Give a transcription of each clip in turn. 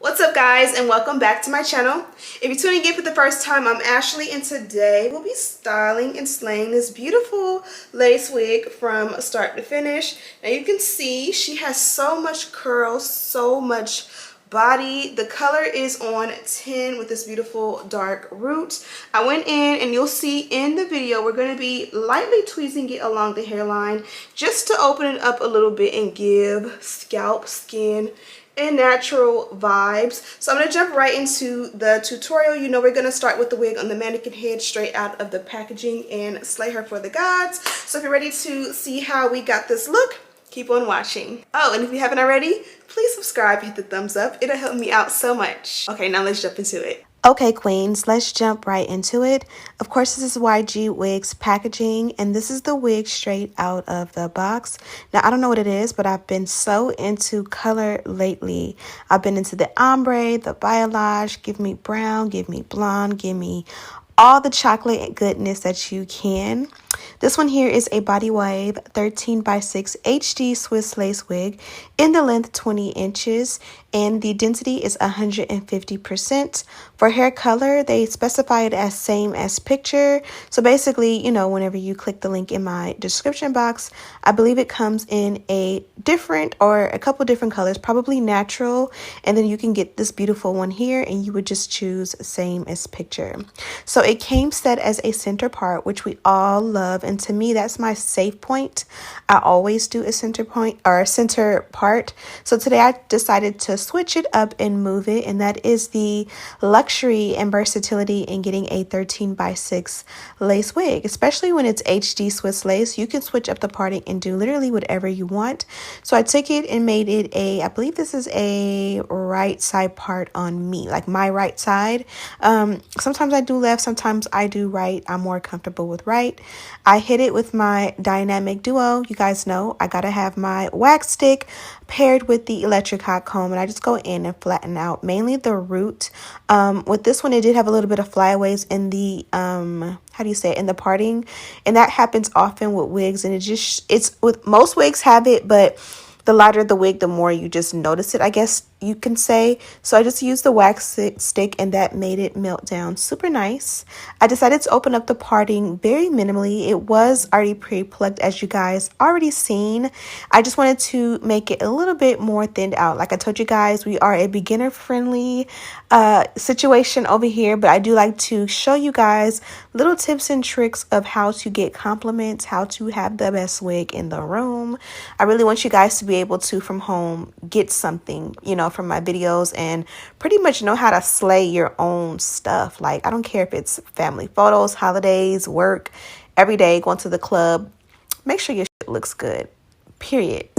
What's up guys, and welcome back to my channel. If you're tuning in for the first time, I'm Ashley, and today we'll be styling and slaying this beautiful lace wig from start to finish. Now you can see she has so much curl, so much body. The color is on 10 with this beautiful dark root. I went in, and you'll see in the video we're going to be lightly tweezing it along the hairline just to open it up a little bit and give scalp, skin, and natural vibes. So I'm going to jump right into the tutorial. You know, we're going to start with the wig on the mannequin head straight out of the packaging and slay her for the gods. So if you're ready to see how we got this look, keep on watching. Oh, and if you haven't already, please subscribe, hit the thumbs up. It'll help me out so much. Okay, now let's jump into it. Okay, queens, let's jump right into it. Of course, this is YGwigs packaging, and this is the wig straight out of the box. Now, I don't know what it is, but I've been so into color lately. I've been into the ombre, the balayage, give me brown, give me blonde, give me all the chocolate goodness that you can. This one here is a body wave 13x6 HD Swiss lace wig in the length 20 inches, and the density is 150%. For hair color, they specify it as same as picture. So basically, you know, whenever you click the link in my description box, I believe it comes in a different or a couple different colors, probably natural, and then you can get this beautiful one here and you would just choose same as picture. So it came set as a center part, which we all love, and to me that's my safe point. I always do a center point or a center part. So today I decided to switch it up and move it, and that is the luxury and versatility in getting a 13x6 lace wig, especially when it's HD Swiss lace. You can switch up the parting and do literally whatever you want. So I took it and made it I believe this is a right side part on me, like my right side. Sometimes I do left, sometimes I do right. I'm more comfortable with right. I hit it with my dynamic duo. You guys know I gotta have my wax stick paired with the electric hot comb, and I just go in and flatten out mainly the root. With this one, it did have a little bit of flyaways in the how do you say it, in the parting, and that happens often with wigs, and it's with most wigs have it, but the lighter the wig, the more you just notice it, I guess you can say. So I just used the wax stick, and that made it melt down super nice. I decided to open up the parting very minimally. It was already pre-plucked, as you guys already seen. I just wanted to make it a little bit more thinned out. Like I told you guys, we are a beginner friendly situation over here, but I do like to show you guys little tips and tricks of how to get compliments, how to have the best wig in the room. I really want you guys to be able to from home get something, you know, from my videos and pretty much know how to slay your own stuff. Like, I don't care if it's family photos, holidays, work, every day, going to the club. Make sure your shit looks good, period.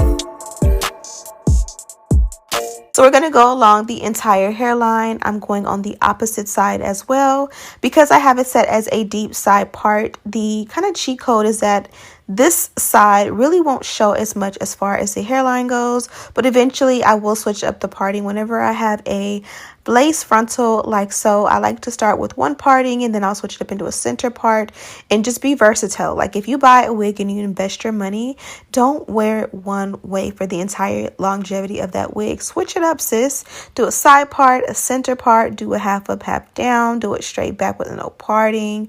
So we're going to go along the entire hairline. I'm going on the opposite side as well because I have it set as a deep side part. The kind of cheat code is that this side really won't show as much as far as the hairline goes, but eventually I will switch up the parting whenever I have a lace frontal like so. I like to start with one parting and then I'll switch it up into a center part and just be versatile. Like if you buy a wig and you invest your money, don't wear it one way for the entire longevity of that wig. Switch it up, sis. Do a side part, a center part, do a half up, half down, do it straight back with no parting.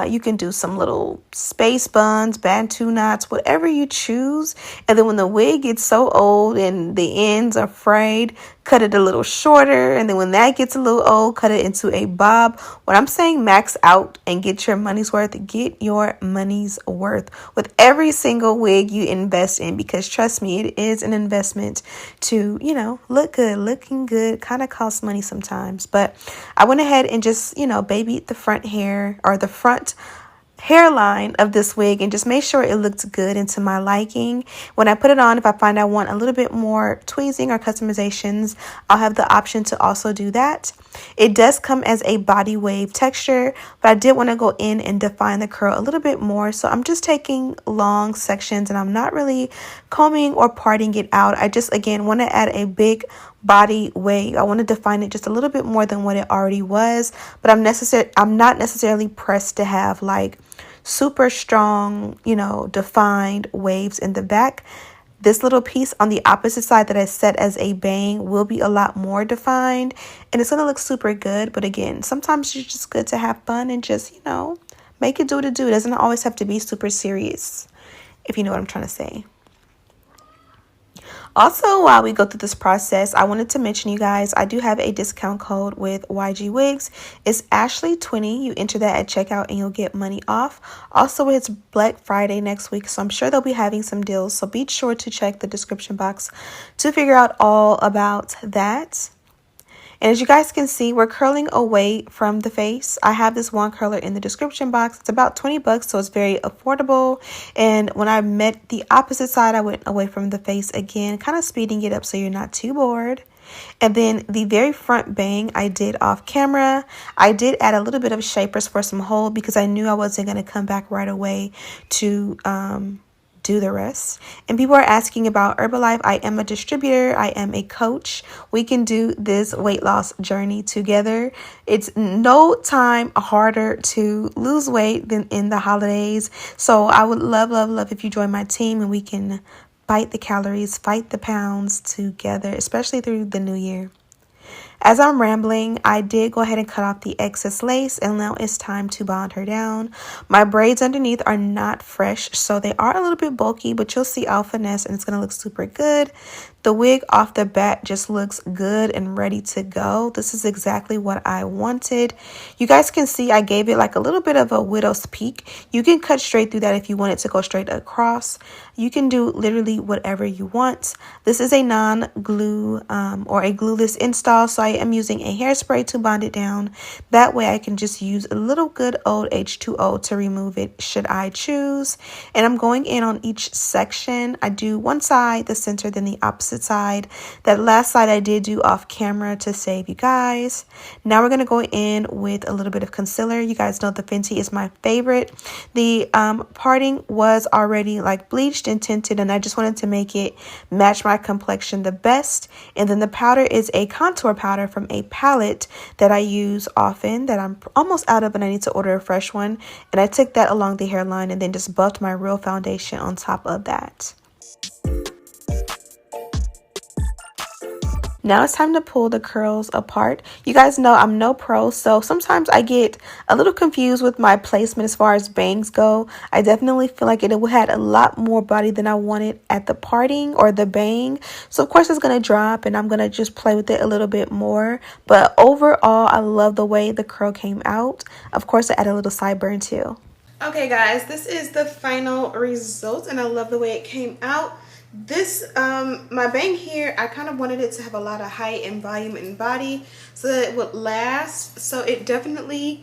You can do some little space buns, bantu knots, whatever you choose. And then when the wig gets so old and the ends are frayed, cut it a little shorter, and then when that gets a little old, cut it into a bob. When I'm saying max out and get your money's worth, get your money's worth with every single wig you invest in, because trust me, it is an investment to, you know, look good. Looking good kind of costs money sometimes, but I went ahead and just, you know, babied the front hair or the front hairline of this wig and just made sure it looked good and to my liking. When I put it on, if I find I want a little bit more tweezing or customizations, I'll have the option to also do that. It does come as a body wave texture, but I did want to go in and define the curl a little bit more. So I'm just taking long sections and I'm not really combing or parting it out. I just, again, want to add a big body wave. I want to define it just a little bit more than what it already was, but I'm not necessarily pressed to have like super strong, you know, defined waves in the back. This little piece on the opposite side that I set as a bang will be a lot more defined, and it's going to look super good. But again, sometimes it's just good to have fun and just, you know, make it do what it do. It doesn't always have to be super serious, if you know what I'm trying to say. Also, while we go through this process, I wanted to mention, you guys, I do have a discount code with YGwigs. It's Ashley20. You enter that at checkout and you'll get money off. Also, it's Black Friday next week, so I'm sure they'll be having some deals. So be sure to check the description box to figure out all about that. And as you guys can see, we're curling away from the face. I have this one curler in the description box. It's about 20 bucks, so it's very affordable. And when I met the opposite side, I went away from the face again, kind of speeding it up so you're not too bored. And then the very front bang I did off camera. I did add a little bit of shapers for some hold because I knew I wasn't going to come back right away to do the rest. And people are asking about Herbalife. I am a distributor. I am a coach. We can do this weight loss journey together. It's no time harder to lose weight than in the holidays. So I would love, love, love if you join my team and we can fight the calories, fight the pounds together, especially through the new year. As I'm rambling, I did go ahead and cut off the excess lace, and now it's time to bond her down. My braids underneath are not fresh, so they are a little bit bulky, but you'll see I'll finesse and it's going to look super good. The wig off the bat just looks good and ready to go. This is exactly what I wanted. You guys can see I gave it like a little bit of a widow's peak. You can cut straight through that if you want it to go straight across. You can do literally whatever you want. This is a non-glue or a glueless install, so I am using a hairspray to bond it down. That way I can just use a little good old H2O to remove it should I choose. And I'm going in on each section. I do one side, the center, then the opposite side. That last side I did do off camera to save you guys. Now we're going to go in with a little bit of concealer. You guys know the Fenty is my favorite. The parting was already like bleached and tinted, and I just wanted to make it match my complexion the best. And then the powder is a contour powder from a palette that I use often that I'm almost out of and I need to order a fresh one. And I took that along the hairline and then just buffed my real foundation on top of that. Now it's time to pull the curls apart. You guys know I'm no pro, so sometimes I get a little confused with my placement as far as bangs go. I definitely feel like it had a lot more body than I wanted at the parting or the bang. So of course it's going to drop and I'm going to just play with it a little bit more. But overall, I love the way the curl came out. Of course, I added a little sideburn too. Okay guys, this is the final result and I love the way it came out. This my bang here, I kind of wanted it to have a lot of height and volume and body so that it would last. So it definitely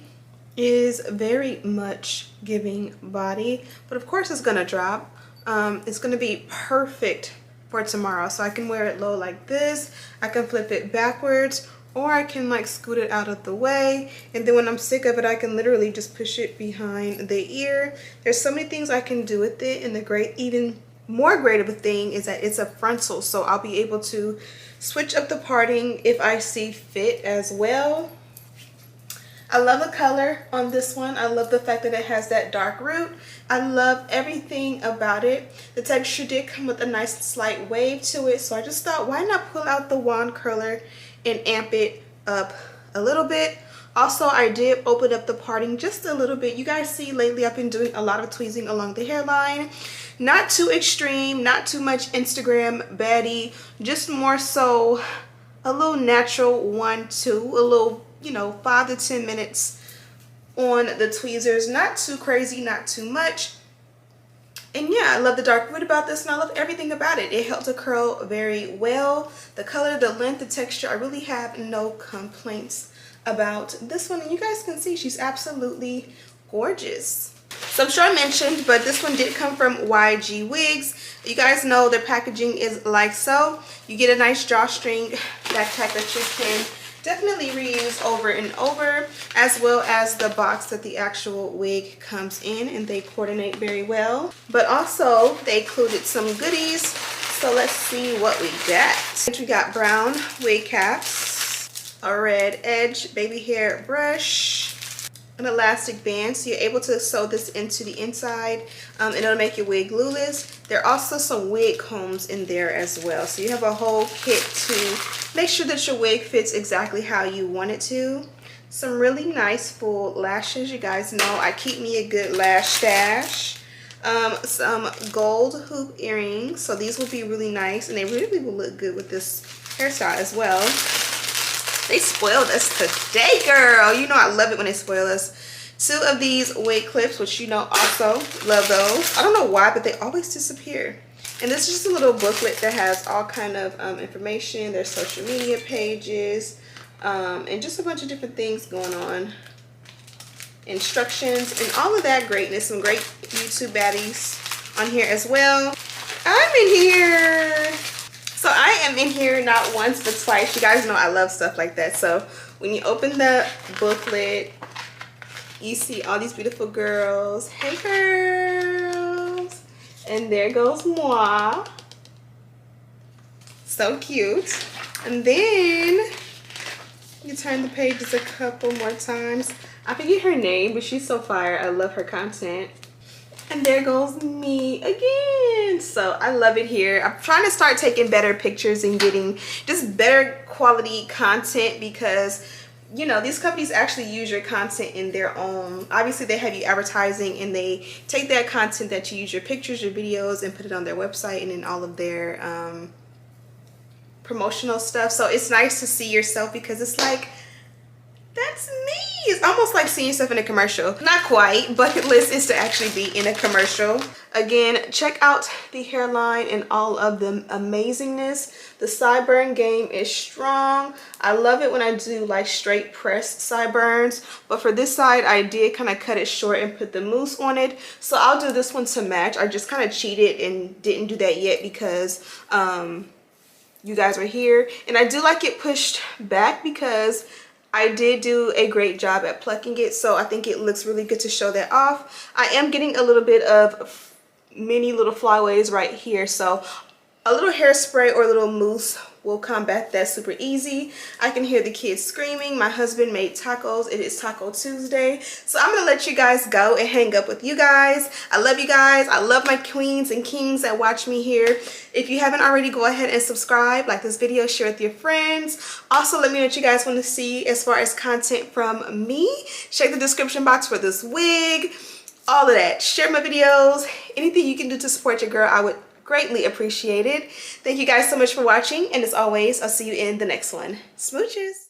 is very much giving body, but of course it's gonna drop. It's gonna be perfect for tomorrow, so I can wear it low like this. I can flip it backwards, or I can like scoot it out of the way, and then when I'm sick of it I can literally just push it behind the ear. There's so many things I can do with it, and the even more great of a thing is that it's a frontal, so I'll be able to switch up the parting if I see fit as well. I love the color on this one. I love the fact that it has that dark root. I love everything about it. The texture did come with a nice slight wave to it, so I just thought, why not pull out the wand curler and amp it up a little bit. Also, I did open up the parting just a little bit. You guys see lately I've been doing a lot of tweezing along the hairline. Not too extreme, not too much Instagram baddie, just more so a little natural 1-2, a little, you know, 5 to 10 minutes on the tweezers. Not too crazy, not too much. And yeah, I love the dark root about this, and I love everything about it. It held the curl very well. The color, the length, the texture, I really have no complaints about this one. And you guys can see she's absolutely gorgeous. So I'm sure I mentioned, but this one did come from YGwigs. You guys know their packaging is like so. You get a nice drawstring backpack that you can definitely reuse over and over, as well as the box that the actual wig comes in, and they coordinate very well. But also they included some goodies, so let's see what we got. We got brown wig caps, a red edge baby hair brush, an elastic band, so you're able to sew this into the inside, and it'll make your wig glueless. There are also some wig combs in there as well, so you have a whole kit to make sure that your wig fits exactly how you want it to. Some really nice full lashes. You guys know I keep me a good lash stash. Some gold hoop earrings, so these will be really nice, and they really will look good with this hairstyle as well. They spoiled us today, girl. You know I love it when they spoil us. 2 of these wig clips, which you know also love those. I don't know why, but they always disappear. And this is just a little booklet that has all kind of information. There's social media pages, and just a bunch of different things going on. Instructions and all of that greatness. Some great YouTube baddies on here as well. I'm in here. So I am in here not once but twice. You guys know I love stuff like that. So when you open the booklet, you see all these beautiful girls. Hey girls. And there goes moi. So cute. And then you turn the pages a couple more times. I forget her name, but she's so fire. I love her content. And there goes me again. So I love it here. I'm trying to start taking better pictures and getting just better quality content, because you know these companies actually use your content in their own. Obviously they have you advertising, and they take that content that you use, your pictures, your videos, and put it on their website and in all of their promotional stuff. So it's nice to see yourself, because it's like, that's me. It's almost like seeing yourself in a commercial. Not quite. Bucket list is to actually be in a commercial. Again, check out the hairline and all of the amazingness. The sideburn game is strong. I love it when I do like straight pressed sideburns, but for this side I did kind of cut it short and put the mousse on it. So I'll do this one to match. I just kind of cheated and didn't do that yet because you guys were here, and I do like it pushed back because I did do a great job at plucking it, so I think it looks really good to show that off. I am getting a little bit of mini little flyaways right here, so a little hairspray or a little mousse will combat that super easy. I can hear the kids screaming. My husband made tacos. It is Taco Tuesday, so I'm gonna let you guys go and hang up with you guys. I love you guys. I love my queens and kings that watch me here. If you haven't already, go ahead and subscribe, like this video, share with your friends. Also, let me know what you guys want to see as far as content from me. Check the description box for this wig, all of that. Share my videos. Anything you can do to support your girl, I would greatly appreciate it. Thank you guys so much for watching, and as always, I'll see you in the next one. Smooches.